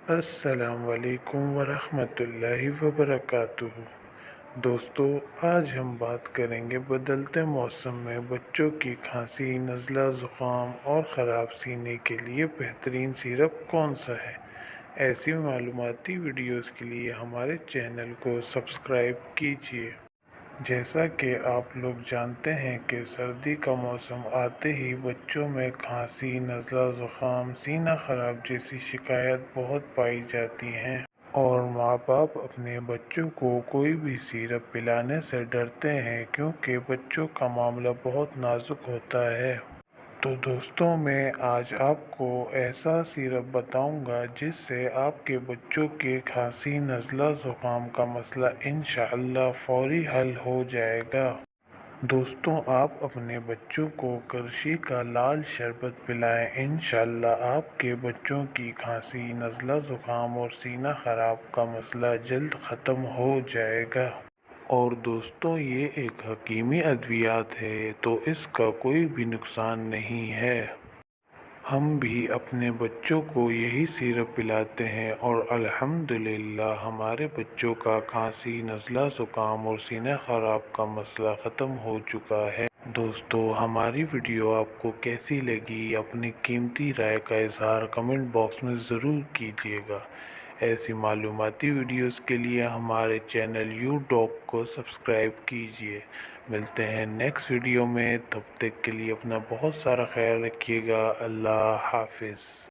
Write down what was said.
السلام علیکم ورحمۃ اللہ وبرکاتہ۔ دوستو، آج ہم بات کریں گے بدلتے موسم میں بچوں کی کھانسی، نزلہ، زکام اور خراب سینے کے لیے بہترین سیرپ کون سا ہے۔ ایسی معلوماتی ویڈیوز کے لیے ہمارے چینل کو سبسکرائب کیجیے۔ جیسا کہ آپ لوگ جانتے ہیں کہ سردی کا موسم آتے ہی بچوں میں کھانسی، نزلہ، زکام، سینہ خراب جیسی شکایات بہت پائی جاتی ہیں، اور ماں باپ اپنے بچوں کو کوئی بھی سیرپ پلانے سے ڈرتے ہیں کیونکہ بچوں کا معاملہ بہت نازک ہوتا ہے۔ تو دوستوں، میں آج آپ کو ایسا سیرپ بتاؤں گا جس سے آپ کے بچوں کے کھانسی، نزلہ، زکام کا مسئلہ انشاءاللہ فوری حل ہو جائے گا۔ دوستوں، آپ اپنے بچوں کو کرشی کا لال شربت پلائیں، انشاءاللہ آپ کے بچوں کی کھانسی، نزلہ، زکام اور سینہ خراب کا مسئلہ جلد ختم ہو جائے گا۔ اور دوستو، یہ ایک حکیمی ادویات ہے تو اس کا کوئی بھی نقصان نہیں ہے۔ ہم بھی اپنے بچوں کو یہی سیرپ پلاتے ہیں اور الحمدللہ ہمارے بچوں کا کھانسی، نزلہ، زکام اور سینہ خراب کا مسئلہ ختم ہو چکا ہے۔ دوستو، ہماری ویڈیو آپ کو کیسی لگی؟ اپنی قیمتی رائے کا اظہار کمنٹ باکس میں ضرور کیجیے گا۔ ایسی معلوماتی ویڈیوز کے لیے ہمارے چینل یو ڈاک کو سبسکرائب کیجیے۔ ملتے ہیں نیکسٹ ویڈیو میں، تب تک کے لیے اپنا بہت سارا خیال رکھیے گا۔ اللہ حافظ۔